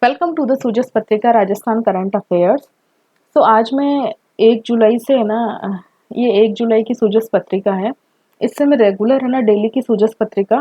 Welcome to the सूजस पत्रिका Rajasthan current affairs. तो आज मैं 1 जुलाई से है ना, ये 1 जुलाई की सूजस पत्रिका है। इससे मैं रेगुलर है ना डेली की सूजस पत्रिका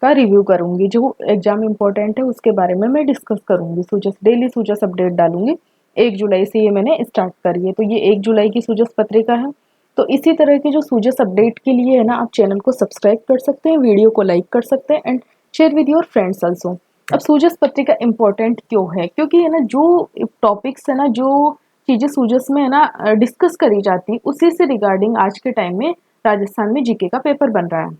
का रिव्यू करूंगी। जो एग्जाम इम्पोर्टेंट है उसके बारे में मैं डिस्कस करूंगी। सूजस डेली सूजस अपडेट डालूंगी। 1 जुलाई से ये मैंने स्टार्ट करी है, तो ये 1 जुलाई की सूजस पत्रिका है। तो इसी तरह के जो सूजस अपडेट के लिए है ना, आप चैनल को सब्सक्राइब कर सकते हैं, वीडियो को लाइक कर सकते हैं and share with your friends also. अब सूजस पत्रिका इम्पोर्टेंट क्यों है? क्योंकि है ना, जो टॉपिक्स है ना, जो चीज़ें सूजस में है ना डिस्कस करी जाती, उसी से रिगार्डिंग आज के टाइम में राजस्थान में जीके का पेपर बन रहा है।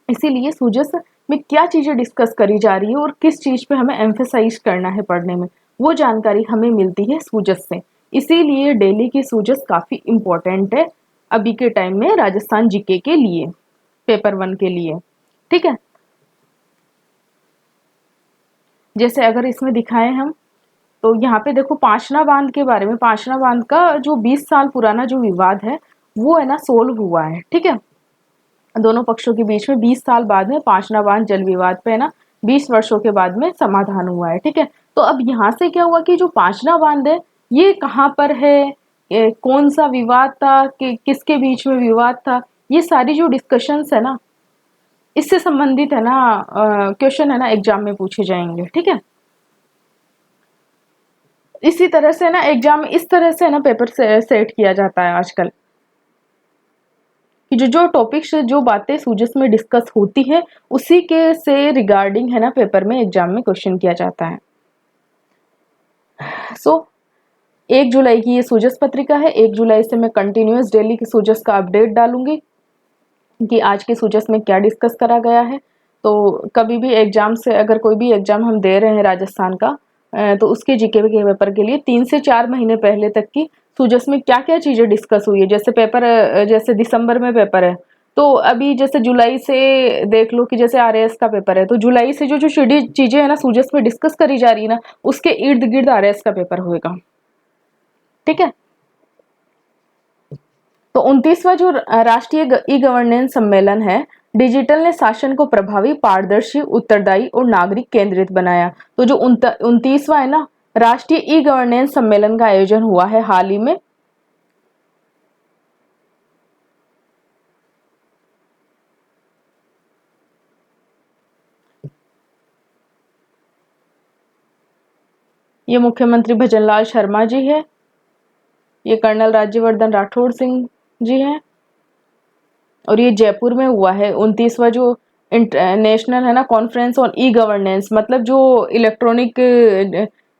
इसीलिए सूजस में क्या चीज़ें डिस्कस करी जा रही है और किस चीज़ पे हमें एम्फेसाइज करना है पढ़ने में, वो जानकारी हमें मिलती है सूजस से। इसीलिए डेली की सूजस काफ़ी इम्पोर्टेंट है अभी के टाइम में राजस्थान जीके के लिए, पेपर 1 के लिए। ठीक है, जैसे अगर इसमें दिखाएं हम, तो यहाँ पे देखो पांचना बांध के बारे में। पांचना बांध का जो 20 साल पुराना जो विवाद है वो है ना सोल्व हुआ है। ठीक है, दोनों पक्षों के बीच में 20 साल बाद में पांचना बांध जल विवाद पे है ना 20 वर्षों के बाद में समाधान हुआ है। ठीक है, तो अब यहाँ से क्या हुआ कि जो पांचना बांध है ये कहाँ पर है, कौन सा विवाद था, किसके बीच में विवाद था, ये सारी जो डिस्कशंस है ना, इससे संबंधित है ना क्वेश्चन है ना एग्जाम में पूछे जाएंगे। ठीक है, इसी तरह से ना एग्जाम इस तरह से है ना पेपर से सेट किया जाता है आजकल, कि जो टॉपिक्स जो बातें सूजस में डिस्कस होती है उसी के से रिगार्डिंग है ना पेपर में एग्जाम में क्वेश्चन किया जाता है। सो 1 जुलाई की ये सूजस पत्रिका है। 1 जुलाई से मैं कंटिन्यूस डेली की सूजस का अपडेट डालूंगी कि आज के सूजस में क्या डिस्कस करा गया है। तो कभी भी एग्जाम से, अगर कोई भी एग्जाम हम दे रहे हैं राजस्थान का, तो उसके जीके के पेपर के लिए 3 से 4 महीने पहले तक की सूजस में क्या क्या चीज़ें डिस्कस हुई है। जैसे पेपर, जैसे दिसंबर में पेपर है, तो अभी जैसे जुलाई से देख लो कि जैसे आरएएस का पेपर है, तो जुलाई से जो जो चीज़ें है ना सूजस में डिस्कस करी जा रही है ना, उसके इर्द गिर्द आरएएस का पेपर होएगा। ठीक है, तो 29वां जो राष्ट्रीय ई गवर्नेंस सम्मेलन है, डिजिटल ने शासन को प्रभावी, पारदर्शी, उत्तरदायी और नागरिक केंद्रित बनाया। तो जो 29वां है ना राष्ट्रीय ई गवर्नेंस सम्मेलन का आयोजन हुआ है हाल ही में। ये मुख्यमंत्री भजनलाल शर्मा जी है, ये कर्नल राज्यवर्धन राठौड़ सिंह जी हैं, और ये जयपुर में हुआ है 29वां जो नेशनल है ना कॉन्फ्रेंस ऑन ई गवर्नेंस, मतलब जो इलेक्ट्रॉनिक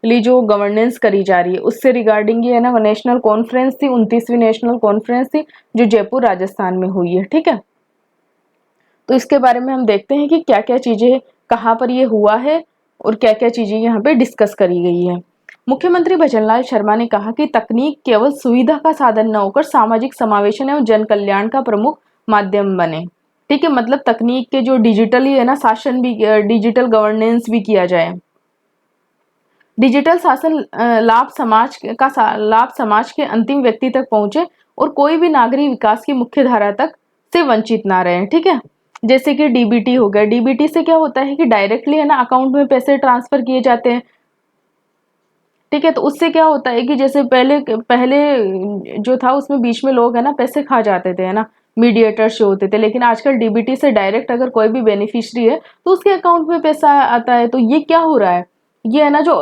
जो गवर्नेंस करी जा रही है उससे रिगार्डिंग ये है ना नेशनल कॉन्फ्रेंस थी, 29वीं नेशनल कॉन्फ्रेंस थी जो जयपुर राजस्थान में हुई है। ठीक है, तो इसके बारे में हम देखते हैं कि क्या क्या चीजें कहाँ पर ये हुआ है और क्या क्या चीजें यहाँ पे डिस्कस करी गई है। मुख्यमंत्री भजनलाल शर्मा ने कहा कि तकनीक केवल सुविधा का साधन न होकर सामाजिक समावेशन एवं जन कल्याण का प्रमुख माध्यम बने। ठीक है, मतलब तकनीक के जो डिजिटली है ना शासन भी, डिजिटल गवर्नेंस भी किया जाए। डिजिटल शासन लाभ समाज के अंतिम व्यक्ति तक पहुंचे और कोई भी नागरिक विकास की मुख्य धारा तक से वंचित ना रहे। ठीक है, जैसे कि डीबीटी हो गया। डीबीटी से क्या होता है कि डायरेक्टली है ना अकाउंट में पैसे ट्रांसफर किए जाते हैं। ठीक है, तो उससे क्या होता है कि जैसे पहले पहले जो था उसमें बीच में लोग है ना पैसे खा जाते थे, है ना, मीडिएटर्स जो होते थे, लेकिन आजकल डीबीटी से डायरेक्ट अगर कोई भी बेनिफिशियरी है तो उसके अकाउंट में पैसा आता है। तो ये क्या हो रहा है, ये है ना जो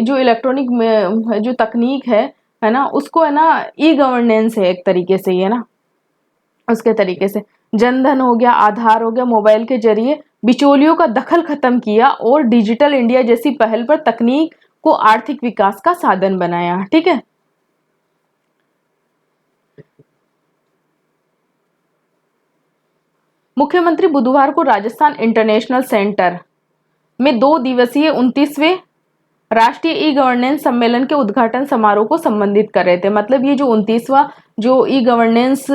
जो इलेक्ट्रॉनिक जो तकनीक है ना, उसको है ना ई गवर्नेंस है एक तरीके से, ये ना उसके तरीके से जनधन हो गया, आधार हो गया, मोबाइल के जरिए बिचौलियों का दखल खत्म किया और डिजिटल इंडिया जैसी पहल पर तकनीक को आर्थिक विकास का साधन बनाया। ठीक है, मुख्यमंत्री बुधवार को राजस्थान इंटरनेशनल सेंटर में 2 दिवसीय 29वें राष्ट्रीय ई गवर्नेंस सम्मेलन के उद्घाटन समारोह को संबोधित कर रहे थे। मतलब ये जो 29वां जो ई गवर्नेंस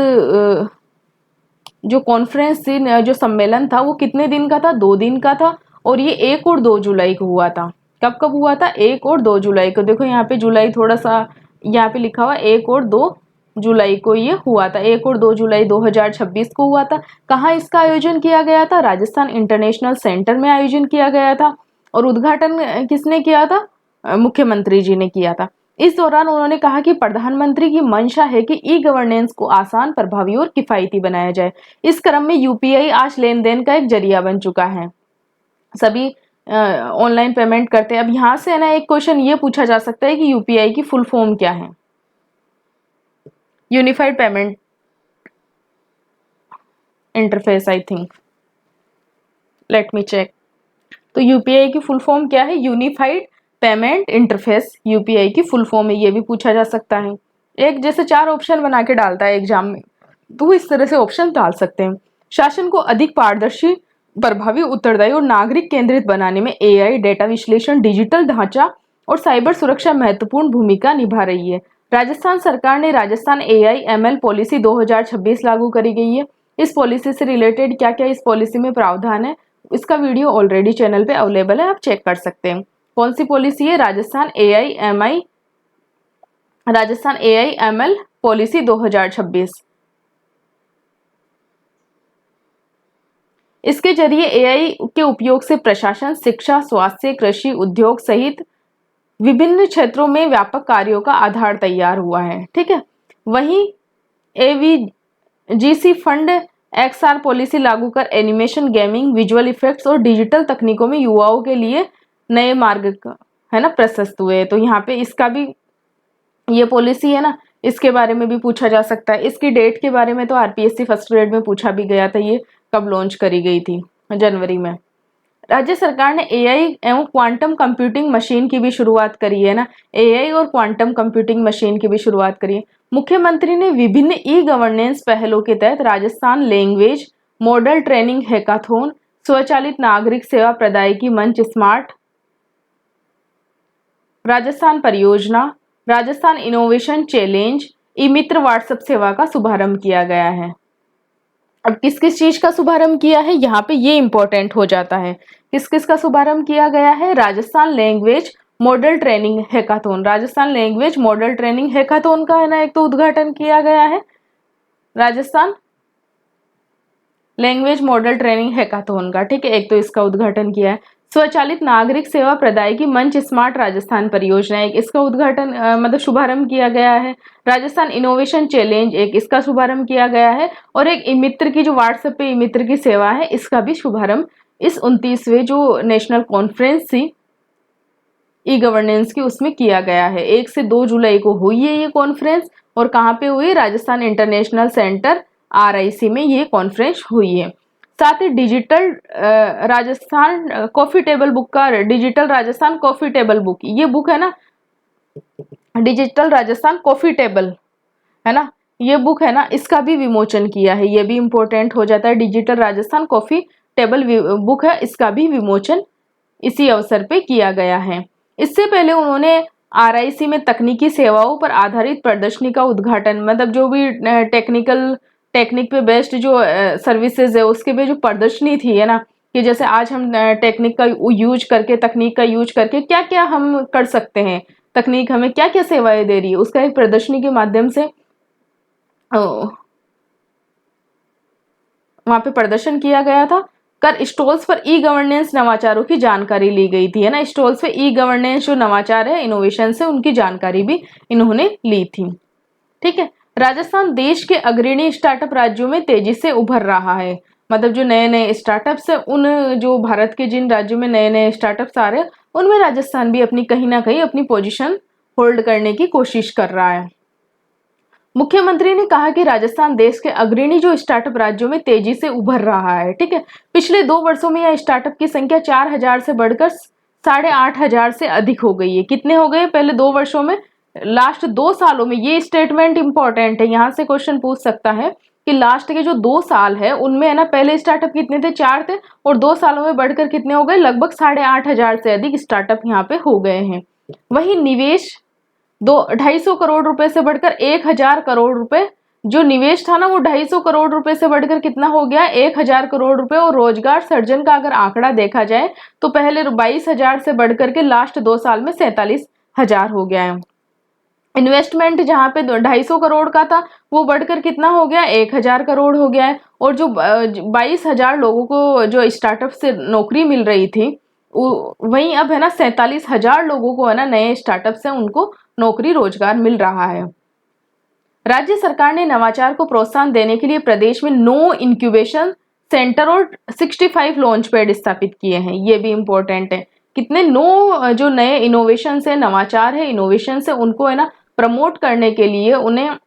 जो कॉन्फ्रेंस थी, जो सम्मेलन था, वो कितने दिन का था? 2 दिन का था, और ये 1 और 2 जुलाई को हुआ था। कब कब हुआ था? 1 और 2 जुलाई को। देखो यहाँ पे जुलाई थोड़ा सा यहाँ पे लिखा हुआ, 1 और 2 जुलाई को ये हुआ था। 1 और 2 जुलाई 2026 को हुआ था। कहाँ इसका आयोजन किया गया था? राजस्थान इंटरनेशनल सेंटर में आयोजन किया गया था। और उद्घाटन किसने किया था? मुख्यमंत्री जी ने किया था। इस दौरान उन्होंने कहा कि प्रधानमंत्री की मंशा है कि ई गवर्नेंस को आसान, प्रभावी और किफायती बनाया जाए। इस क्रम में यूपीआई आज लेन देन का एक जरिया बन चुका है। सभी ऑनलाइन पेमेंट करते हैं। अब यहाँ से है ना एक क्वेश्चन ये पूछा जा सकता है कि यूपीआई की फुल फॉर्म क्या है? Unified payment interface, I think, let me check. तो यूपीआई की फुल फॉर्म क्या है? यूनिफाइड पेमेंट इंटरफेस यूपीआई की फुल फॉर्म है। ये भी पूछा जा सकता है। एक जैसे 4 ऑप्शन बना के डालता है एग्जाम में, तो इस तरह से ऑप्शन डाल सकते हैं। शासन को अधिक पारदर्शी, प्रभावी, उत्तरदायी और नागरिक केंद्रित बनाने में एआई, डेटा विश्लेषण, डिजिटल ढांचा और साइबर सुरक्षा महत्वपूर्ण भूमिका निभा रही है। राजस्थान सरकार ने राजस्थान एआई एमएल पॉलिसी 2026 लागू करी गई है। इस पॉलिसी से रिलेटेड क्या क्या इस पॉलिसी में प्रावधान है, इसका वीडियो ऑलरेडी चैनल पे अवेलेबल है, आप चेक कर सकते हैं। कौन सी पॉलिसी है? Rajasthan AI ML policy 2026। इसके जरिए एआई के उपयोग से प्रशासन, शिक्षा, स्वास्थ्य, कृषि, उद्योग सहित विभिन्न क्षेत्रों में व्यापक कार्यों का आधार तैयार हुआ है। ठीक है। वहीं एवीजीसी फंड एक्सआर पॉलिसी लागू कर एनिमेशन, गेमिंग, विजुअल इफेक्ट्स और डिजिटल तकनीकों में युवाओं के लिए नए मार्ग है ना प्रशस्त हुए। तो यहाँ पे इसका भी ये पॉलिसी है ना, इसके बारे में भी पूछा जा सकता है। इसकी डेट के बारे में तो आरपीएससी फर्स्ट ग्रेड में पूछा भी गया था, ये कब लॉन्च करी गई थी? जनवरी में। राज्य सरकार ने एआई एवं क्वांटम कंप्यूटिंग मशीन की भी शुरुआत करी है ना, एआई और क्वांटम कंप्यूटिंग मशीन की भी शुरुआत करी है। मुख्यमंत्री ने विभिन्न ई गवर्नेंस पहलों के तहत Rajasthan language model training hackathon, स्वचालित नागरिक सेवा प्रदायकी मंच, स्मार्ट राजस्थान परियोजना, राजस्थान इनोवेशन चैलेंज, ई मित्र व्हाट्सएप सेवा का शुभारंभ किया गया है। अब किस किस चीज का शुभारंभ किया है, यहाँ पे ये इंपॉर्टेंट हो जाता है। किस किस का शुभारंभ किया गया है? Rajasthan language model training hackathon, Rajasthan language model training hackathon का है ना एक तो उद्घाटन किया गया है, Rajasthan language model training hackathon का। ठीक है, एक तो इसका उद्घाटन किया है। स्वचालित नागरिक सेवा प्रदायकी मंच स्मार्ट राजस्थान परियोजना, एक इसका उद्घाटन मतलब शुभारंभ किया गया है। राजस्थान इनोवेशन चैलेंज, एक इसका शुभारंभ किया गया है। और एक ई मित्र की जो व्हाट्सएप पे ई मित्र की सेवा है, इसका भी शुभारंभ इस 29वें जो नेशनल कॉन्फ्रेंस थी ई गवर्नेंस की, उसमें किया गया है। 1 से 2 जुलाई को हुई है ये कॉन्फ्रेंस। और कहाँ पे हुई? राजस्थान इंटरनेशनल सेंटर आरआईसी में ये कॉन्फ्रेंस हुई है। साथ ही digital Rajasthan coffee table book का, digital Rajasthan coffee table book, ये बुक है ना, डिजिटल राजस्थान कॉफी टेबल है ना, ये बुक है ना, इसका भी विमोचन किया है। ये भी इंपॉर्टेंट हो जाता है। Digital Rajasthan coffee table book है, इसका भी विमोचन इसी अवसर पे किया गया है। इससे पहले उन्होंने आरआईसी में तकनीकी सेवाओं पर आधारित प्रदर्शनी का उद्घाटन, मतलब जो भी टेक्निक पे बेस्ड जो सर्विसेज है उसके पे जो प्रदर्शनी थी है ना, कि जैसे आज हम टेक्निक का यूज करके, तकनीक का यूज करके क्या क्या हम कर सकते हैं, तकनीक हमें क्या क्या सेवाएं दे रही है, उसका एक प्रदर्शनी के माध्यम से वहां पे प्रदर्शन किया गया था। कर स्टॉल्स पर ई गवर्नेंस नवाचारों की जानकारी ली गई थी है ना, स्टॉल्स पे ई गवर्नेंस जो नवाचार है, इनोवेशन से, उनकी जानकारी भी इन्होंने ली थी। ठीक है। राजस्थान देश के अग्रणी स्टार्टअप राज्यों में तेजी से उभर रहा है। मतलब जो नए नए स्टार्टअप्स है, उन जो भारत के जिन राज्यों में नए नए स्टार्टअप्स आ रहे हैं, उनमें राजस्थान भी अपनी कहीं ना कहीं अपनी पोजीशन होल्ड करने की कोशिश कर रहा है। मुख्यमंत्री ने कहा कि राजस्थान देश के अग्रणी जो स्टार्टअप राज्यों में तेजी से उभर रहा है। ठीक है। पिछले 2 वर्षों में यह स्टार्टअप की संख्या 4000 से बढ़कर 8500 से अधिक हो गई है। कितने हो गए पहले 2 वर्षों में? लास्ट 2 सालों में, ये स्टेटमेंट इंपॉर्टेंट है, यहां से क्वेश्चन पूछ सकता है कि लास्ट के जो 2 साल है उनमें है ना, पहले स्टार्टअप कितने थे? 4 थे, और 2 सालों में बढ़कर कितने हो गए? लगभग 8500 से अधिक स्टार्टअप यहाँ पे हो गए हैं। वही निवेश 250 करोड़ रुपए से बढ़कर 1000 करोड़ रुपए, जो निवेश था ना वो 250 करोड़ रुपए से बढ़कर कितना हो गया? 1000 करोड़ रुपए। और रोजगार सर्जन का अगर आंकड़ा देखा जाए तो पहले 22,000 से बढ़कर के लास्ट 2 साल में 47,000 हो गया है। इन्वेस्टमेंट जहां पे 250 करोड़ का था वो बढ़कर कितना हो गया? 1000 करोड़ हो गया है। और जो 22,000 लोगों को जो स्टार्टअप से नौकरी मिल रही थी, वहीं अब है ना 47,000 लोगों को है ना नए स्टार्टअप से उनको नौकरी रोजगार मिल रहा है। राज्य सरकार ने नवाचार को प्रोत्साहन देने के लिए प्रदेश में 9 इंक्यूबेशन सेंटर और 65 लॉन्च पैड स्थापित किए हैं। ये भी इंपॉर्टेंट है। कितने 9 जो नए इनोवेशन है, नवाचार है, इनोवेशन है, उनको है ना प्रमोट करने के लिए, उन्हें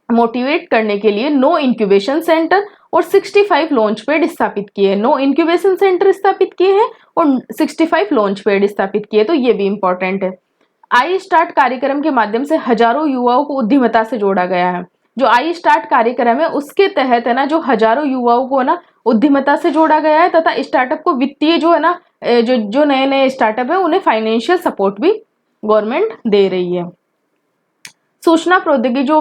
मोटिवेट करने के लिए 9 इंक्यूबेशन सेंटर और 65 लॉन्च पैड स्थापित किए। 9 इंक्यूबेशन सेंटर स्थापित किए हैं और 65 लॉन्च पैड स्थापित किए, तो ये भी इंपॉर्टेंट है। आई स्टार्ट कार्यक्रम के माध्यम से हजारों युवाओं को उद्यमिता से जोड़ा गया है। जो आई स्टार्ट कार्यक्रम है उसके तहत है ना जो हजारों युवाओं को ना उद्यमिता से जोड़ा गया है, तथा स्टार्टअप को वित्तीय जो है ना जो नए नए स्टार्टअप है उन्हें फाइनेंशियल सपोर्ट भी गवर्नमेंट दे रही है। सूचना प्रौद्योगिकी जो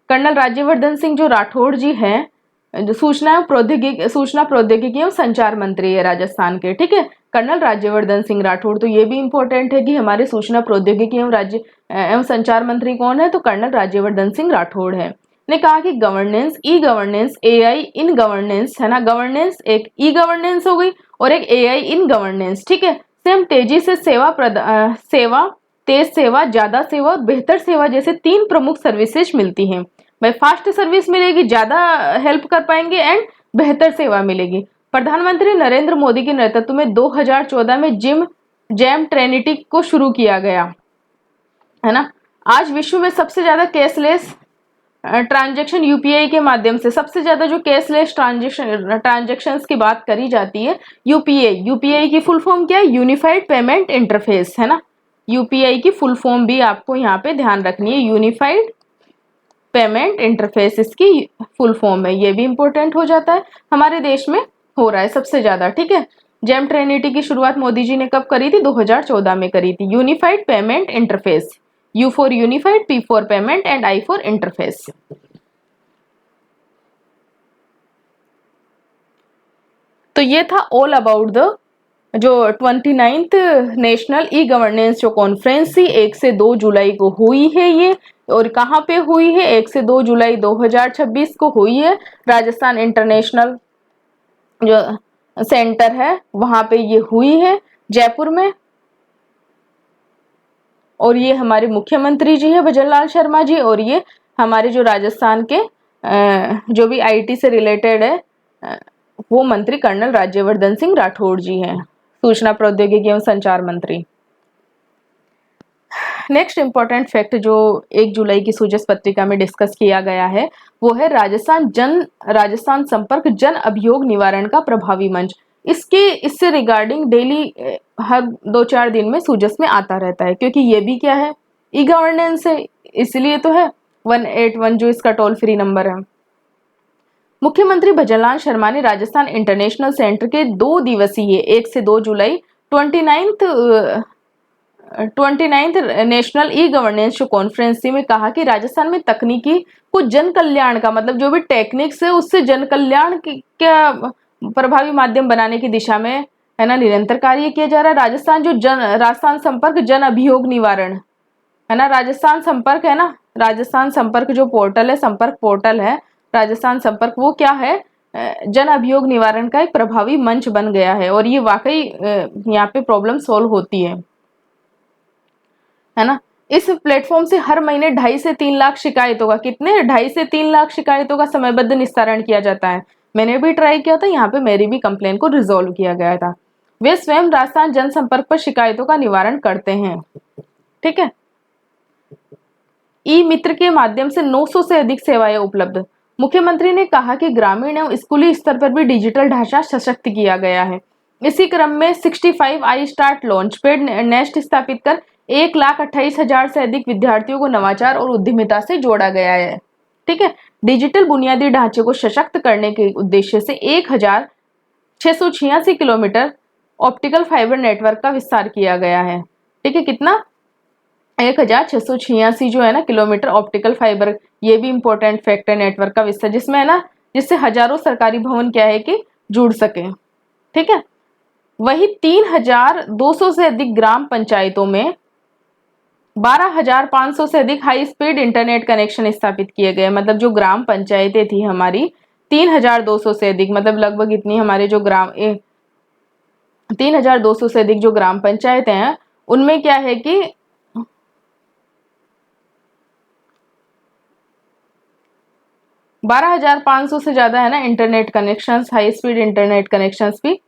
कर्नल राज्यवर्धन सिंह जो राठौड़ जी हैं, जो सूचना प्रौद्योगिकी एवं संचार मंत्री है राजस्थान के, ठीक है, कर्नल राज्यवर्धन सिंह राठौड़। तो ये भी इंपॉर्टेंट है कि हमारे सूचना प्रौद्योगिकी एवं संचार मंत्री कौन है, तो कर्नल राज्यवर्धन सिंह राठौड़ है। ने कहा कि governance, e governance, AI in governance है ना, गवर्नेंस एक ई गवर्नेंस हो गई और एक एआई इन गवर्नेंस, ठीक है। सेम तेजी से सेवा, तेज सेवा, ज्यादा सेवा और बेहतर सेवा जैसे 3 प्रमुख सर्विसेज मिलती हैं। भाई फास्ट सर्विस मिलेगी, ज्यादा हेल्प कर पाएंगे एंड बेहतर सेवा मिलेगी। प्रधानमंत्री नरेंद्र मोदी के नेतृत्व में 2014 में जेम ट्रिनिटी को शुरू किया गया है ना। आज विश्व में सबसे ज्यादा कैशलेस ट्रांजैक्शन यूपीआई के माध्यम से, सबसे ज्यादा जो कैशलेस ट्रांजैक्शंस की बात करी जाती है यूपीआई की फुल फॉर्म क्या है, यूनिफाइड पेमेंट इंटरफेस है ना। यूपीआई की फुल फॉर्म भी आपको यहाँ पे ध्यान रखनी है, यूनिफाइड पेमेंट इंटरफेस इसकी फुल फॉर्म है। ये भी इंपॉर्टेंट हो जाता है, हमारे देश में हो रहा है सबसे ज्यादा, ठीक है। जेम ट्रिनिटी की शुरुआत मोदी जी ने कब करी थी, 2014 में करी थी। Unified payment interface, you for unified, P for payment and I for interface. तो ये था ऑल अबाउट द जो 29th नेशनल ई गवर्नेंस जो कॉन्फ्रेंस थी 1 से 2 जुलाई को हुई है ये, और कहाँ पे हुई है, 1 से 2 जुलाई 2026 को हुई है। राजस्थान इंटरनेशनल जो सेंटर है वहां पे ये हुई है जयपुर में, और ये हमारे मुख्यमंत्री जी है भजनलाल शर्मा जी, और ये हमारे जो राजस्थान के जो भी आईटी से रिलेटेड है वो मंत्री कर्नल राज्यवर्धन सिंह राठौड़ जी हैं, सूचना प्रौद्योगिकी एवं संचार मंत्री। नेक्स्ट इंपॉर्टेंट फैक्ट जो 1 जुलाई की सूजस पत्रिका में डिस्कस किया गया है वो है राजस्थान संपर्क जन अभियोग निवारण का प्रभावी मंच। इससे रिगार्डिंग डेली हर 2-4 दिन में सूजस में आता रहता है, क्योंकि ये भी क्या है, ई गवर्नेंस है, इसलिए तो है 181 जो इसका टोल फ्री नंबर है। मुख्यमंत्री भजनलाल शर्मा ने राजस्थान इंटरनेशनल सेंटर के 2 दिवसीय 1 से 2 जुलाई 29th नेशनल ई गवर्नेंस जो कॉन्फ्रेंस थी में कहा कि राजस्थान में तकनीकी को जन कल्याण का, मतलब जो भी टेक्निक्स है उससे जन कल्याण क्या प्रभावी माध्यम बनाने की दिशा में है ना निरंतर कार्य किया जा रहा है। राजस्थान संपर्क जन अभियोग निवारण है ना, राजस्थान संपर्क है ना, राजस्थान संपर्क जो पोर्टल है, संपर्क पोर्टल है राजस्थान संपर्क, वो क्या है, जन अभियोग निवारण का एक प्रभावी मंच बन गया है, और ये वाकई यहाँ पे प्रॉब्लम सॉल्व होती है ना। इस प्लेटफॉर्म से हर महीने 2.5 से 3 लाख शिकायतों का, कितने 2.5 से 3 लाख शिकायतों का समयबद्ध निस्तारण किया जाता है। मैंने भी ट्राई किया था, यहाँ पे मेरी भी कंप्लेन को रिजोल्व किया गया था। वे स्वयं राजस्थान जनसंपर्क पर शिकायतों का निवारण करते हैं, ठीक है। ई मित्र के माध्यम से 900 से अधिक सेवाएं उपलब्ध। मुख्यमंत्री ने कहा कि ग्रामीण एवं स्कूली स्तर पर भी डिजिटल ढांचा सशक्त किया गया है। इसी क्रम में 65 I start launch pad nest स्थापित कर 1,28,000 से अधिक विद्यार्थियों को नवाचार और उद्यमिता से जोड़ा गया है, ठीक है। डिजिटल बुनियादी ढांचे को सशक्त करने के उद्देश्य से 1,686 किलोमीटर ऑप्टिकल फाइबर नेटवर्क का विस्तार किया गया है, ठीक है। कितना, 1,686 जो है ना किलोमीटर ऑप्टिकल फाइबर, ये भी इंपॉर्टेंट फैक्ट है नेटवर्क का विस्तार, जिसमें है ना जिससे हजारों सरकारी भवन क्या है कि जुड़ सके, ठीक है। वही 3,200 से अधिक ग्राम पंचायतों में 12,500 से अधिक हाई स्पीड इंटरनेट कनेक्शन स्थापित किए गए। मतलब जो ग्राम पंचायतें थी हमारी 3,200 से अधिक, मतलब लगभग इतनी हमारे जो ग्राम 3,200 से अधिक जो ग्राम पंचायतें हैं उनमें क्या है कि 12,500 से ज्यादा है ना internet connections, high speed internet connections भी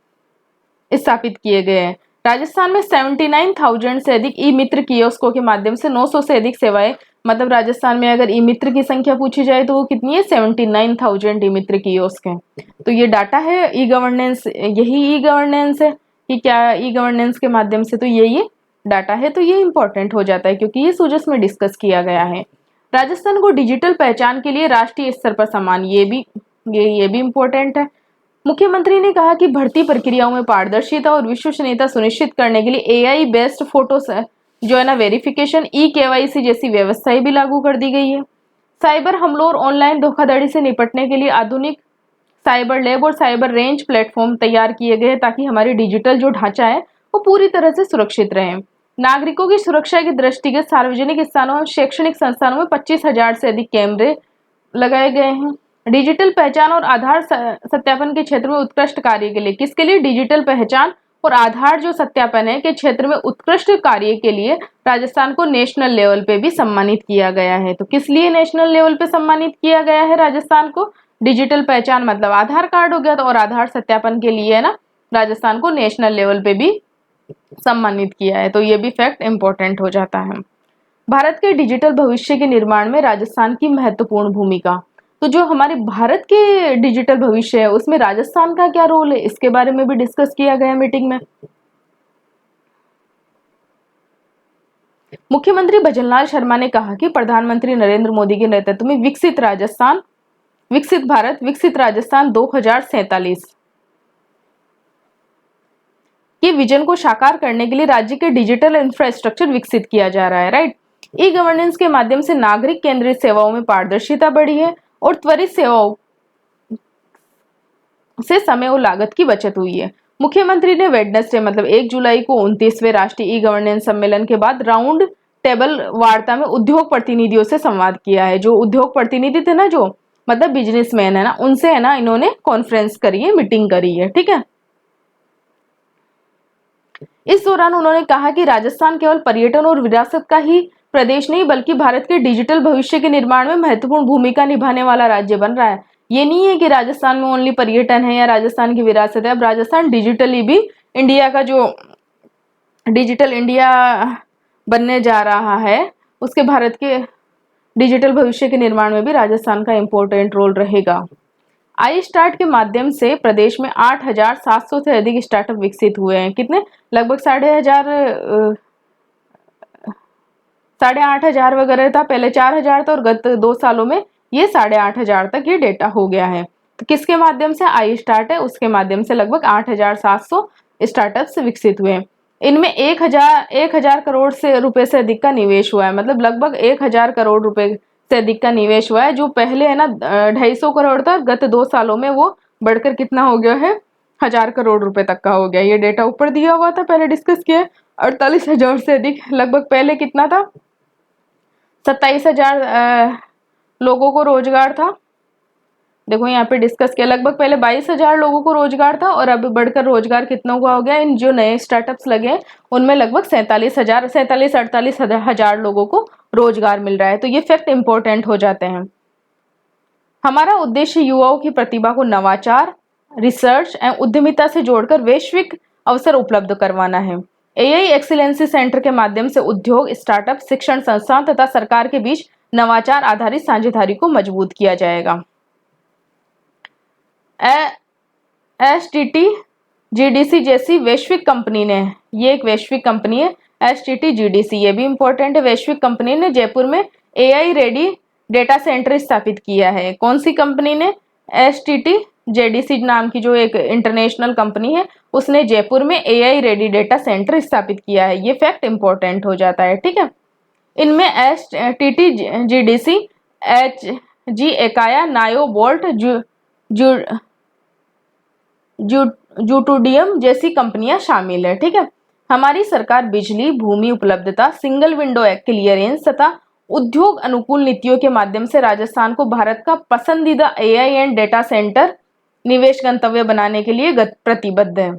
स्थापित किए गए हैं। राजस्थान में 79,000 से अधिक ई मित्र कियोस्कों के माध्यम से 900 से अधिक सेवाएं, मतलब राजस्थान में अगर ई मित्र की संख्या पूछी जाए तो वो कितनी है, 79,000 ई मित्र कियोस्क हैं। तो ये डाटा है ई गवर्नेंस, यही ई गवर्नेंस है कि क्या ई गवर्नेंस के माध्यम से, तो ये डाटा है, तो ये इंपॉर्टेंट हो जाता है क्योंकि ये सूजस में डिस्कस किया गया है। राजस्थान को डिजिटल पहचान के लिए राष्ट्रीय स्तर पर सम्मान, ये भी इंपॉर्टेंट है। मुख्यमंत्री ने कहा कि भर्ती प्रक्रियाओं में पारदर्शिता और विश्वसनीयता सुनिश्चित करने के लिए एआई बेस्ड फोटो जो है ना वेरिफिकेशन, ई केवाईसी जैसी व्यवस्थाएं भी लागू कर दी गई है। साइबर हमलों और ऑनलाइन धोखाधड़ी से निपटने के लिए आधुनिक साइबर लैब और साइबर रेंज प्लेटफॉर्म तैयार किए गए ताकि हमारी डिजिटल जो ढांचा है वो पूरी तरह से सुरक्षित रहे। नागरिकों की सुरक्षा के दृष्टिगत सार्वजनिक स्थानों और शैक्षणिक संस्थानों में 25,000 से अधिक कैमरे लगाए गए हैं। डिजिटल पहचान और आधार सत्यापन के क्षेत्र में उत्कृष्ट कार्य के लिए, किसके लिए, डिजिटल पहचान और आधार जो सत्यापन है के क्षेत्र में उत्कृष्ट कार्य के लिए राजस्थान को नेशनल लेवल पे भी सम्मानित किया गया है। तो किस लिए नेशनल लेवल पे सम्मानित किया गया है राजस्थान को, डिजिटल पहचान मतलब आधार कार्ड हो गया, तो और आधार सत्यापन के लिए है ना राजस्थान को नेशनल लेवल पे भी सम्मानित किया है। तो ये भी फैक्ट इंपॉर्टेंट हो जाता है। भारत के डिजिटल भविष्य के निर्माण में राजस्थान की महत्वपूर्ण भूमिका, तो जो हमारे भारत के डिजिटल भविष्य है उसमें राजस्थान का क्या रोल है, इसके बारे में भी डिस्कस किया गया मीटिंग में। मुख्यमंत्री भजनलाल शर्मा ने कहा कि प्रधानमंत्री नरेंद्र मोदी के नेतृत्व में विकसित भारत विकसित राजस्थान 2047 के विजन को साकार करने के लिए राज्य के डिजिटल इंफ्रास्ट्रक्चर विकसित किया जा रहा है, राइट। ई गवर्नेंस के माध्यम से नागरिक केंद्रित सेवाओं में पारदर्शिता बढ़ी है और त्वरित सेवाओं से समय और लागत की बचत हुई है। मुख्यमंत्री ने वेडनेसडे मतलब 1 जुलाई को 29वें राष्ट्रीय ई गवर्नेंस सम्मेलन के बाद राउंड टेबल वार्ता में उद्योग प्रतिनिधियों से संवाद किया है। जो उद्योग प्रतिनिधि थे ना, जो मतलब बिजनेसमैन है ना, उनसे है ना इन्होंने कॉन्फ्रेंस करी है, मीटिंग करी है, ठीक है। इस दौरान उन्होंने कहा कि राजस्थान केवल पर्यटन और विरासत का ही प्रदेश नहीं बल्कि भारत के डिजिटल भविष्य के निर्माण में महत्वपूर्ण भूमिका निभाने वाला राज्य बन रहा है। ये नहीं है कि राजस्थान में ओनली पर्यटन है या राजस्थान की विरासत है, अब राजस्थान डिजिटली भी इंडिया का जो डिजिटल इंडिया बनने जा रहा है उसके भारत के डिजिटल भविष्य के निर्माण में भी राजस्थान का इंपॉर्टेंट रोल रहेगा। आई स्टार्ट के माध्यम से प्रदेश में 8,700 से अधिक स्टार्टअप विकसित हुए हैं। कितने, लगभग 8,500 वगैरह था, पहले 4,000 था और गत 2 सालों में ये 8,500 तक ये डेटा हो गया है। तो किसके माध्यम से, आई स्टार्ट है उसके माध्यम से लगभग 8,700 स्टार्टअप्स विकसित हुए। इनमें 1,000 करोड़ से रुपए से अधिक का निवेश हुआ है, मतलब लगभग 1,000 करोड़ रुपए से अधिक का निवेश हुआ है। जो पहले है ना 250 करोड़ था, गत 2 सालों में वो बढ़कर कितना हो गया है, 1,000 करोड़ रुपए तक का हो गया। ये डेटा ऊपर दिया हुआ था, पहले डिस्कस किया। 48,000 से अधिक, लगभग पहले कितना था, 27,000 लोगों को रोजगार था। देखो यहाँ पे डिस्कस किया, लगभग पहले 22,000 लोगों को रोजगार था और अब बढ़कर रोजगार कितनों का हो गया, इन जो नए स्टार्टअप्स लगे उनमें लगभग 48,000 लोगों को रोजगार मिल रहा है। तो ये फैक्ट इंपॉर्टेंट हो जाते हैं। हमारा उद्देश्य युवाओं की प्रतिभा को नवाचार, रिसर्च एवं उद्यमिता से जोड़कर वैश्विक अवसर उपलब्ध करवाना है। एआई एक्सीलेंसी सेंटर के माध्यम से उद्योग, स्टार्टअप, शिक्षण संस्थान तथा सरकार के बीच नवाचार आधारित साझेदारी को मजबूत किया जाएगा। एसटीटी जीडीसी जैसी वैश्विक कंपनी ने, ये एक वैश्विक कंपनी है एसटीटी जीडीसी, ये भी इंपॉर्टेंट है। वैश्विक कंपनी ने जयपुर में एआई रेडी डेटा सेंटर स्थापित किया है। कौन सी कंपनी ने, एसटीटी जेडीसी नाम की जो एक इंटरनेशनल कंपनी है उसने जयपुर में एआई रेडी डेटा सेंटर स्थापित किया है। ये फैक्ट इंपॉर्टेंट हो जाता है, ठीक है। इनमें एसटीटी जीडीसी, एचजी एकाया, नायो बोल्ट, जूटूडियम जैसी कंपनियां शामिल है, ठीक है। हमारी सरकार बिजली, भूमि उपलब्धता, सिंगल विंडो क्लियरेंस तथा उद्योग अनुकूल नीतियों के माध्यम से राजस्थान को भारत का पसंदीदा एआई एंड डेटा सेंटर निवेश गंतव्य बनाने के लिए प्रतिबद्ध है।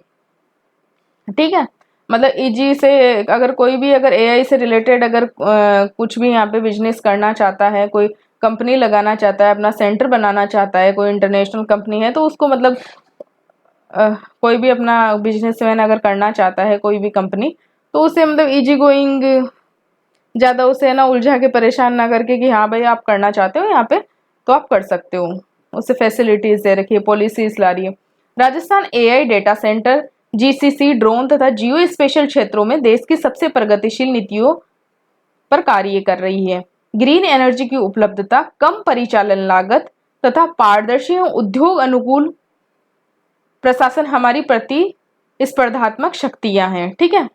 ठीक है। मतलब ईजी से अगर कोई भी अगर एआई से रिलेटेड अगर कुछ भी यहाँ पे बिजनेस करना चाहता है, कोई कंपनी लगाना चाहता है, अपना सेंटर बनाना चाहता है, कोई इंटरनेशनल कंपनी है, तो उसको मतलब कोई भी अपना बिजनेसमैन अगर करना चाहता है कोई भी कंपनी, तो उसे मतलब इजी गोइंग, ज़्यादा उसे ना उलझा के परेशान ना करके कि हाँ भाई आप करना चाहते हो यहाँ पे तो आप कर सकते हो, उसे फैसिलिटीज दे रखी है, पॉलिसीज ला रही है। Rajasthan AI data centre, GCC, drone तथा जियो स्पेशल क्षेत्रों में देश की सबसे प्रगतिशील नीतियों पर कार्य कर रही है। ग्रीन एनर्जी की उपलब्धता, कम परिचालन लागत तथा पारदर्शी एवं उद्योग अनुकूल प्रशासन हमारी प्रतिस्पर्धात्मक शक्तियां हैं। ठीक है।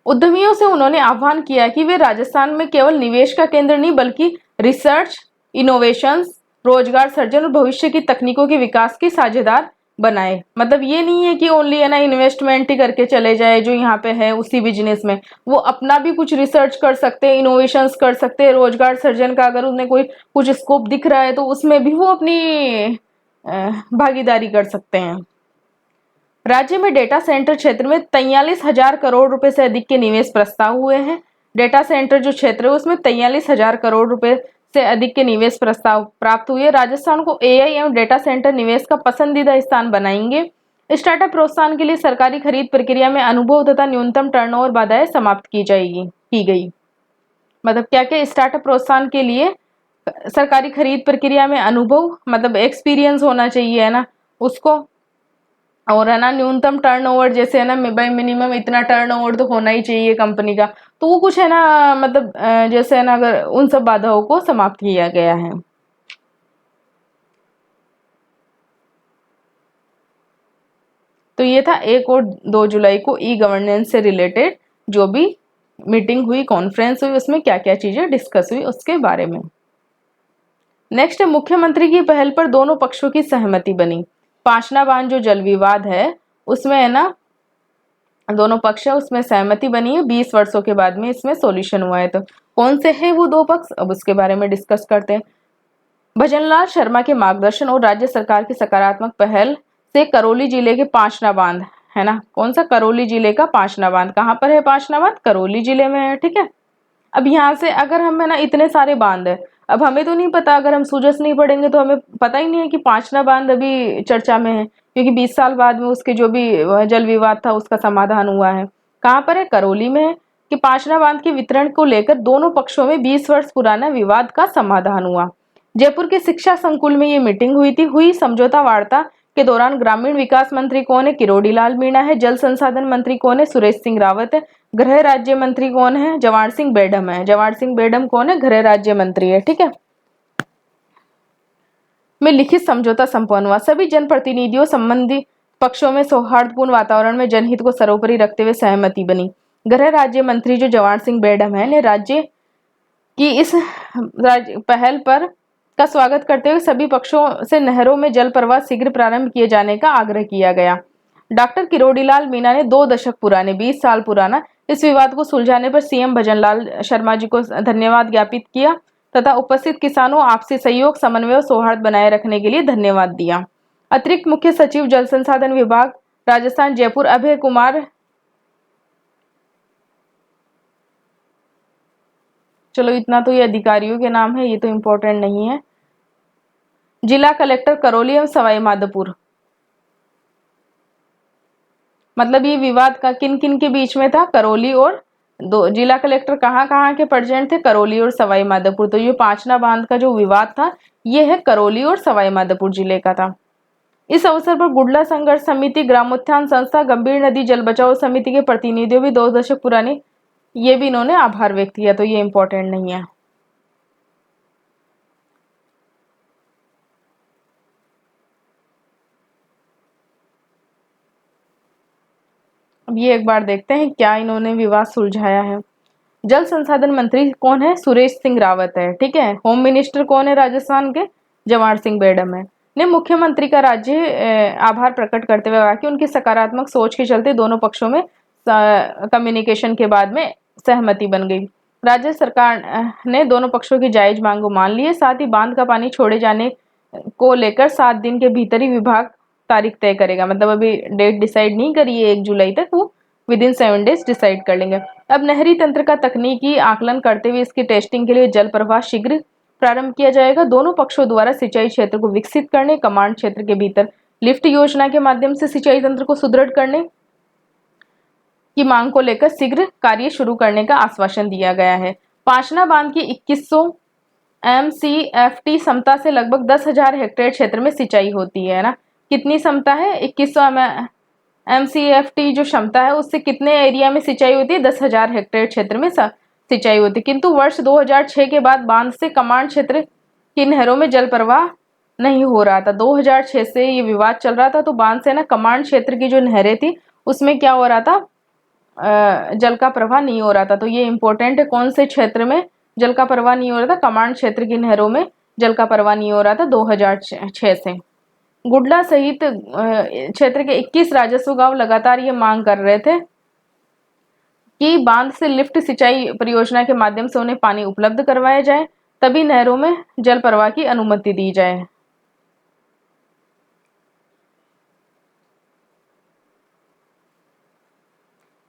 उद्यमियों से उन्होंने आह्वान किया कि वे राजस्थान में केवल निवेश का केंद्र नहीं बल्कि रिसर्च, इनोवेशंस, रोजगार सृजन और भविष्य की तकनीकों के विकास की साझेदार बनाए। मतलब ये नहीं है कि ओनली है ना इन्वेस्टमेंट ही करके चले जाए जो यहाँ पे है उसी बिजनेस में, वो अपना भी कुछ रिसर्च कर सकते हैं, इनोवेशंस कर सकते हैं, रोजगार सृजन का अगर उन्हें कोई कुछ स्कोप दिख रहा है तो उसमें भी वो अपनी भागीदारी कर सकते हैं। राज्य में डेटा सेंटर क्षेत्र में 43,000 करोड़ रुपए से अधिक के निवेश प्रस्ताव हुए हैं। डेटा सेंटर जो क्षेत्र है उसमें 43,000 करोड़ रुपए से अधिक के निवेश प्रस्ताव प्राप्त हुए। राजस्थान को एआई एवं डेटा सेंटर निवेश का पसंदीदा स्थान बनाएंगे। स्टार्टअप प्रोत्साहन के लिए सरकारी खरीद प्रक्रिया में अनुभव तथा न्यूनतम टर्नओवर बाधाएं समाप्त की गई। मतलब क्या क्या स्टार्टअप प्रोत्साहन के लिए सरकारी खरीद प्रक्रिया में अनुभव, मतलब एक्सपीरियंस होना चाहिए है ना उसको, और है ना न्यूनतम टर्नओवर, जैसे है ना बाई मिनिमम इतना टर्नओवर तो होना ही चाहिए कंपनी का, तो वो कुछ है ना मतलब जैसे है ना अगर उन सब बाधाओं को समाप्त किया गया है। तो ये था 1 और 2 जुलाई को ई गवर्नेंस से रिलेटेड जो भी मीटिंग हुई, कॉन्फ्रेंस हुई, उसमें क्या क्या चीजें डिस्कस हुई उसके बारे में। नेक्स्ट, मुख्यमंत्री की पहल पर दोनों पक्षों की सहमति बनी। पांचना बांध जो जल विवाद है उसमें है ना दोनों पक्ष है उसमें सहमति बनी है, 20 वर्षों के बाद में इसमें सॉल्यूशन हुआ है। तो कौन से हैं वो 2 पक्ष, अब उसके बारे में डिस्कस करते हैं। भजनलाल शर्मा के मार्गदर्शन और राज्य सरकार की सकारात्मक पहल से करौली जिले के पांचना बांध है ना, कौन सा, करौली जिले का पांचना बांध, कहाँ पर है पांचना बांध, करौली जिले में है। ठीक है। अब यहाँ से अगर हम है ना इतने सारे बांध है, अब हमें तो नहीं पता, अगर हम सूजस नहीं पढ़ेंगे तो हमें पता ही नहीं है कि पांचना बांध अभी चर्चा में है, क्योंकि 20 साल बाद में उसके जो भी जल विवाद था उसका समाधान हुआ है। कहाँ पर है, करौली में है। कि पांचना बांध के वितरण को लेकर दोनों पक्षों में 20 वर्ष पुराना विवाद का समाधान हुआ। जयपुर के शिक्षा संकुल में ये मीटिंग हुई थी। हुई समझौता वार्ता के दौरान ग्रामीण विकास मंत्री कौन है, किरोड़ी लाल मीणा है। जल संसाधन मंत्री कौन है, सुरेश सिंह रावत है। गृह राज्य मंत्री कौन है, जवाहर सिंह बेडम है। जवाहर सिंह बेडम कौन है, गृह राज्य मंत्री है। ठीक है। में लिखित समझौता संपन्न हुआ। सभी जनप्रतिनिधियों संबंधी पक्षों में सौहार्दपूर्ण वातावरण में जनहित को सर्वोपरि रखते हुए सहमति बनी। गृह राज्य मंत्री जो जवाहर सिंह बेडम है ने राज्य की इस पहल पर का स्वागत करते हुए सभी पक्षों से नहरों में जल प्रवाह शीघ्र प्रारंभ किए जाने का आग्रह किया गया। डॉक्टर किरोड़ीलाल मीणा ने 2 दशक पुराने 20 साल पुराना इस विवाद को सुलझाने पर सीएम भजनलाल शर्मा जी को धन्यवाद ज्ञापित किया तथा उपस्थित किसानों आपसी सहयोग, समन्वय और सौहार्द बनाए रखने के लिए धन्यवाद दिया। अतिरिक्त मुख्य सचिव जल संसाधन विभाग राजस्थान जयपुर अभय कुमार, चलो इतना तो ये अधिकारियों के नाम है, ये तो इम्पोर्टेंट नहीं है। जिला कलेक्टर करौली एवं सवाई माधोपुर, मतलब ये विवाद का किन किन के बीच में था, करौली और दो जिला कलेक्टर कहाँ कहाँ के प्रेजेंट थे, करौली और सवाई माधोपुर। तो ये पांचना बांध का जो विवाद था ये है करौली और सवाई माधोपुर जिले का था। इस अवसर पर गुडला संघर्ष समिति, ग्रामोत्थान संस्था, गंभीर नदी जल बचाओ समिति के प्रतिनिधियों भी 2 दशक पुरानी ये भी इन्होंने आभार व्यक्त किया। तो ये इंपॉर्टेंट नहीं है। अब ये एक बार देखते हैं क्या इन्होंने विवाद सुलझाया है। जल संसाधन मंत्री कौन है, सुरेश सिंह रावत है। ठीक है। होम मिनिस्टर कौन है राजस्थान के, जवाहर सिंह बेडम है। ने मुख्यमंत्री का राज्य आभार प्रकट करते हुए कहा कि उनकी सकारात्मक सोच के चलते दोनों पक्षों में कम्युनिकेशन के बाद में सहमति बन गई। राज्य सरकार ने दोनों पक्षों की जायज मांग को मान ली है। साथ ही बांध का पानी छोड़े जाने को लेकर 7 दिन के भीतर ही विभाग तारीख तय करेगा, मतलब अभी डेट डिसाइड नहीं करी है 1 जुलाई तक, वो विद इन 7 डेज डिसाइड कर लेंगे। अब नहरी तंत्र का तकनीकी आकलन करते हुए इसकी टेस्टिंग के लिए जल प्रवाह शीघ्र प्रारंभ किया जाएगा। दोनों पक्षों द्वारा सिंचाई क्षेत्र को विकसित करने, कमांड क्षेत्र के भीतर लिफ्ट योजना के माध्यम से सिंचाई तंत्र को सुदृढ़ करने की मांग को लेकर शीघ्र कार्य शुरू करने का आश्वासन दिया गया है। पांचना बांध की 2100 MCFT क्षमता से लगभग 10,000 हेक्टेयर क्षेत्र में सिंचाई होती है ना। कितनी क्षमता है? 2100 MCFT जो क्षमता है उससे कितने एरिया में सिंचाई होती है? 10,000 हेक्टेयर क्षेत्र में सिंचाई होती है। किंतु वर्ष 2006 के बाद बांध से कमांड क्षेत्र की नहरों में जल प्रवाह नहीं हो रहा था। 2006 से ये विवाद चल रहा था, तो बांध से ना कमांड क्षेत्र की जो नहरें थी उसमें क्या हो रहा था, जल का प्रवाह नहीं हो रहा था। तो ये इंपॉर्टेंट है, कौन से क्षेत्र में जल का प्रवाह नहीं हो रहा था? कमांड क्षेत्र की नहरों में जल का प्रवाह नहीं हो रहा था 2006 से। गुडला सहित क्षेत्र के 21 राजस्व गांव लगातार ये मांग कर रहे थे कि बांध से लिफ्ट सिंचाई परियोजना के माध्यम से उन्हें पानी उपलब्ध करवाया जाए, तभी नहरों में जल प्रवाह की अनुमति दी जाए।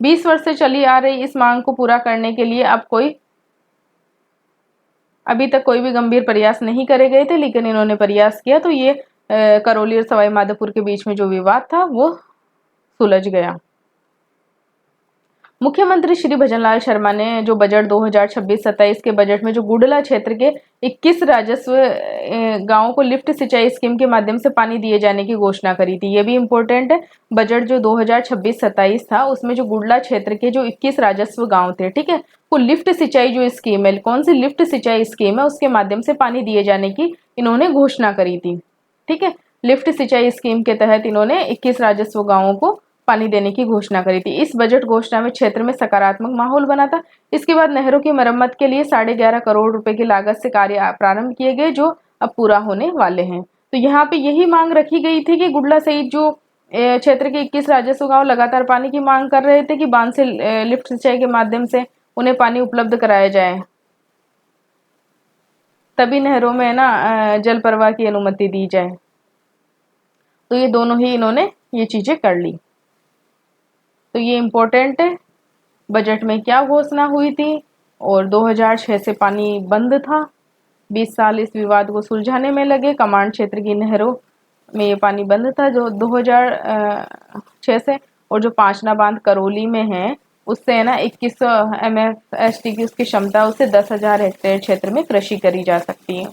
बीस वर्ष से चली आ रही इस मांग को पूरा करने के लिए अभी तक कोई भी गंभीर प्रयास नहीं करे गए थे, लेकिन इन्होंने प्रयास किया तो ये करौली और सवाई माधोपुर के बीच में जो विवाद था वो सुलझ गया। मुख्यमंत्री श्री भजनलाल शर्मा ने जो बजट 2026-27 के बजट में जो गुडला क्षेत्र के 21 राजस्व गांवों को लिफ्ट सिंचाई स्कीम के माध्यम से पानी दिए जाने की घोषणा करी थी। ये भी इम्पोर्टेंट है, बजट जो 2026-27 था उसमें जो गुडला क्षेत्र के जो 21 राजस्व गांव थे, ठीक है, वो लिफ्ट सिंचाई जो स्कीम है, कौन सी लिफ्ट सिंचाई स्कीम है, उसके माध्यम से पानी दिए जाने की इन्होंने घोषणा करी थी। ठीक है, लिफ्ट सिंचाई स्कीम के तहत इन्होंने 21 राजस्व गांवों को पानी देने की घोषणा करी थी। इस बजट घोषणा में क्षेत्र में सकारात्मक माहौल बना था। इसके बाद नहरों की मरम्मत के लिए 11.5 करोड़ रुपए की लागत से कार्य प्रारंभ किए गए, जो अब पूरा होने वाले हैं। तो यहाँ पे यही मांग रखी गई थी कि गुडला सहित जो क्षेत्र के 21 राजस्व गांव लगातार पानी की मांग कर रहे थे कि बांध से लिफ्ट सिंचाई के माध्यम से उन्हें पानी उपलब्ध कराया जाए, तभी नहरों में ना जल प्रवाह की अनुमति दी जाए। तो ये दोनों ही इन्होंने ये चीजें कर ली। तो ये इम्पोर्टेंट है, बजट में क्या घोषणा हुई थी, और 2006 से पानी बंद था, 20 साल इस विवाद को सुलझाने में लगे। कमांड क्षेत्र की नहरों में ये पानी बंद था जो 2006 से, और जो पांचना बांध करौली में है उससे है ना 2100 MFST की उसकी क्षमता, उससे 10,000 हेक्टेयर क्षेत्र में कृषि करी जा सकती है।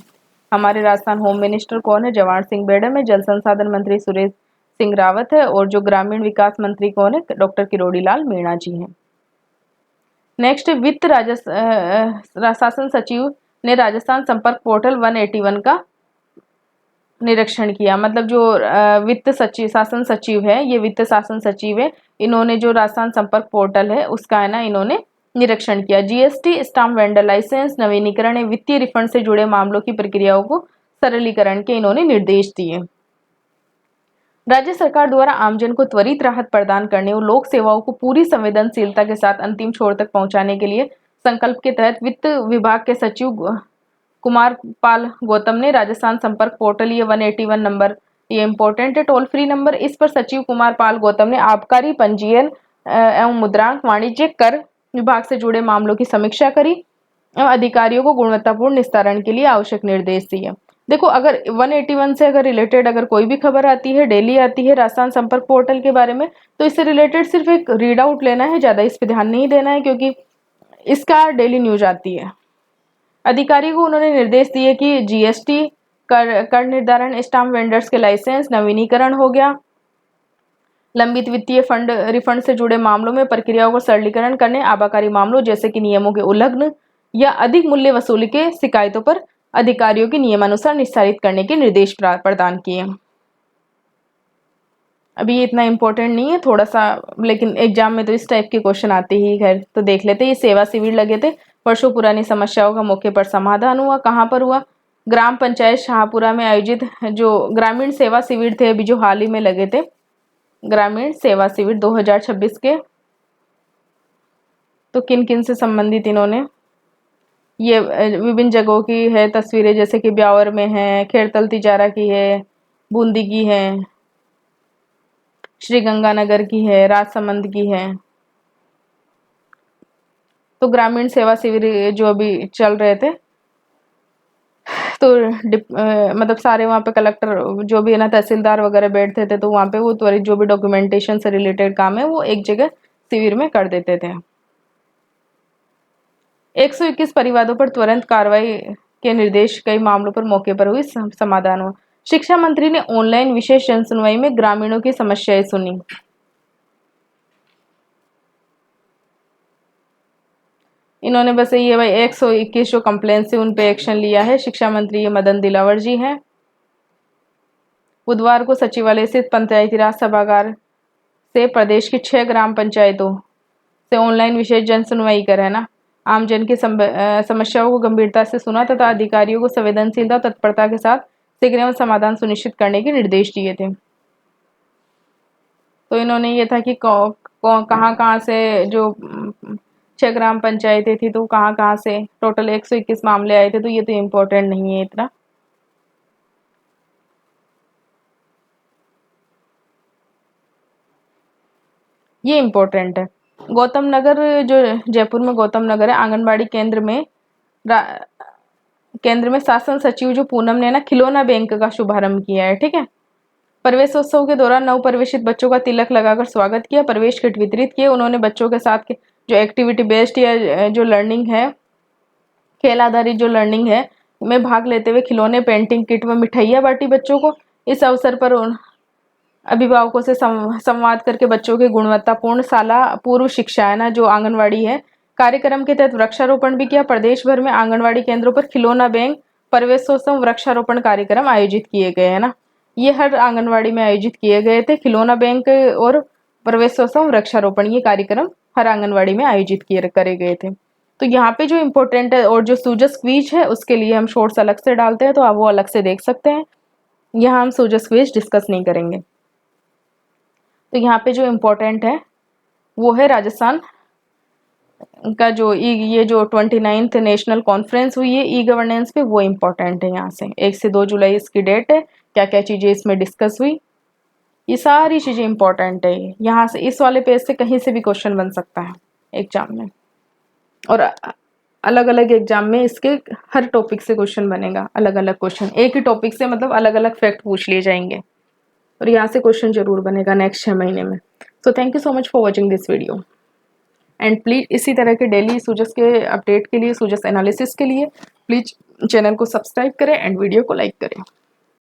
हमारे राजस्थान होम मिनिस्टर कौन है? जवाहर सिंह बेड़म है। जल संसाधन मंत्री सुरेश सिंह रावत है, और जो ग्रामीण विकास मंत्री कौन है? डॉक्टर किरोड़ी लाल मीणा जी हैं। नेक्स्ट, वित्त शासन सचिव ने राजस्थान संपर्क पोर्टल 181 का निरीक्षण किया। मतलब जो वित्त सचिव शासन सचिव है, ये वित्त शासन सचिव है, इन्होंने जो राजस्थान संपर्क पोर्टल है उसका है ना इन्होंने निरीक्षण किया। जीएसटी, स्टाम्प वेंडर लाइसेंस, नवीनीकरण या वित्तीय रिफंड से जुड़े मामलों की प्रक्रियाओं को सरलीकरण के इन्होंने निर्देश दिए। राज्य सरकार द्वारा आमजन को त्वरित राहत प्रदान करने और लोक सेवाओं को पूरी संवेदनशीलता के साथ अंतिम छोर तक पहुंचाने के लिए संकल्प के तहत वित्त विभाग के सचिव कुमार पाल गौतम ने राजस्थान संपर्क पोर्टल, ये 181 नंबर, ये इंपॉर्टेंट है, टोल फ्री नंबर, इस पर सचिव कुमार पाल गौतम ने आबकारी, पंजीयन एवं मुद्रांक, वाणिज्यिक कर विभाग से जुड़े मामलों की समीक्षा करी एवं अधिकारियों को गुणवत्तापूर्ण निस्तारण के लिए आवश्यक निर्देश दिए। देखो, अगर 181 से अगर रिलेटेड अगर कोई भी खबर आती है, डेली आती है राजस्थान संपर्क पोर्टल के बारे में, तो इससे रिलेटेड सिर्फ एक रीड आउट लेना है, ज़्यादा इस पर ध्यान नहीं देना है, क्योंकि इसका डेली न्यूज आती है। अधिकारी को उन्होंने निर्देश दिए कि जीएसटी, कर निर्धारण, स्टाम्प वेंडर्स के लाइसेंस, नवीनीकरण हो गया, लंबित वित्तीय फंड रिफंड से जुड़े मामलों में प्रक्रियाओं को सरलीकरण करने, आबकारी मामलों जैसे कि नियमों के उल्लंघन या अधिक मूल्य वसूली के शिकायतों पर अधिकारियों के नियमानुसार निस्तारित करने के निर्देश प्रदान किए। अभी ये इतना इम्पोर्टेंट नहीं है, थोड़ा सा, लेकिन एग्जाम में तो इस टाइप के क्वेश्चन आते ही है, तो देख लेते। ये सेवा शिविर लगे थे, वर्षों पुरानी समस्याओं का मौके पर समाधान हुआ। कहाँ पर हुआ? ग्राम पंचायत शाहपुरा में आयोजित जो ग्रामीण सेवा शिविर थे, अभी जो हाल ही में लगे थे ग्रामीण सेवा शिविर 2026 के, तो किन किन से संबंधित इन्होंने ये विभिन्न जगहों की है तस्वीरें, जैसे कि ब्यावर में है, खेड़तल तिजारा की है, बूंदी की है, श्रीगंगानगर की है, राजसमंद की है। तो ग्रामीण सेवा शिविर जो अभी चल रहे थे, तो मतलब सारे वहाँ पे कलेक्टर जो भी है ना, तहसीलदार वगैरह बैठते थे, तो वहाँ पे वो त्वरित जो भी डॉक्यूमेंटेशन से रिलेटेड काम है वो एक जगह शिविर में कर देते थे। 121 परिवादों पर तुरंत कार्रवाई के निर्देश, कई मामलों पर मौके पर हुई समाधान हुआ। शिक्षा मंत्री ने ऑनलाइन विशेष जनसुनवाई में ग्रामीणों की समस्याएं सुनी। इन्होंने बस ये भाई 121 जो कंप्लेंट से उन पे एक्शन लिया है। शिक्षा मंत्री ये मदन दिलावर जी हैं। बुधवार को सचिवालय स्थित पंचायती राज सभागार से प्रदेश की 6 ग्राम पंचायतों से ऑनलाइन विशेष जन सुनवाई कर है ना, आमजन की समस्याओं को गंभीरता से सुना तथा अधिकारियों को संवेदनशीलता तत्परता के साथ शीघ्र एवं समाधान सुनिश्चित करने के निर्देश दिए थे। तो इन्होंने ये था कि कहाँ कहाँ से जो 6 ग्राम पंचायतें थी, तो कहाँ कहाँ से टोटल 121 मामले आए थे। तो ये तो इम्पोर्टेंट नहीं है इतना। ये इम्पोर्टेंट है। गौतम नगर, जो जयपुर में गौतम नगर है, आंगनबाड़ी केंद्र में शासन सचिव जो पूनम ने ना खिलौना बैंक का शुभारंभ किया है। ठीक है। प्रवेशोत्सव के दौरान नव प्रवेशित बच्चों का तिलक लगाकर स्वागत किया, प्रवेश किट वितरित किए। उन्होंने बच्चों के साथ के जो एक्टिविटी बेस्ड या जो लर्निंग है, खेल आधारित जो लर्निंग है में भाग लेते हुए खिलौने, पेंटिंग किट व मिठाइयाँ बांटी बच्चों को। इस अवसर पर अभिभावकों से संवाद करके बच्चों के गुणवत्तापूर्ण शाला पूर्व शिक्षा है ना, जो आंगनवाड़ी है, कार्यक्रम के तहत वृक्षारोपण भी किया। प्रदेश भर में आंगनवाड़ी केंद्रों पर खिलौना बैंक, प्रवेशोत्सव, वृक्षारोपण कार्यक्रम आयोजित किए गए हैं ना। ये हर आंगनवाड़ी में आयोजित किए गए थे। खिलौना बैंक और प्रवेशोत्सव, वृक्षारोपण, ये कार्यक्रम हर आंगनवाड़ी में आयोजित किए करे गए थे। तो यहाँ पे जो इम्पोर्टेंट है और जो सूजस क्विज है उसके लिए हम शॉर्ट्स अलग से डालते हैं, तो आप वो अलग से देख सकते हैं। यहाँ हम सूजस क्विज डिस्कस नहीं करेंगे। तो यहाँ पे जो इम्पोर्टेंट है वो है राजस्थान का जो ये जो 29th नेशनल कॉन्फ्रेंस हुई है ई गवर्नेंस पे, वो इम्पोर्टेंट है। यहाँ से 1 से 2 जुलाई इसकी डेट है। क्या क्या चीज़ें इसमें डिस्कस हुई, ये सारी चीज़ें इंपॉर्टेंट है। यहाँ से इस वाले पेज से कहीं से भी क्वेश्चन बन सकता है एग्जाम में, और अलग अलग एग्जाम में इसके हर टॉपिक से क्वेश्चन बनेगा। अलग अलग क्वेश्चन एक ही टॉपिक से, मतलब अलग अलग फैक्ट पूछ लिए जाएंगे, और यहाँ से क्वेश्चन जरूर बनेगा नेक्स्ट 6 महीने में। So thank you so much for watching this video and please इसी तरह के डेली सूजस के अपडेट के लिए, सूजस एनालिसिस के लिए प्लीज चैनल को सब्सक्राइब करें एंड वीडियो को लाइक करें।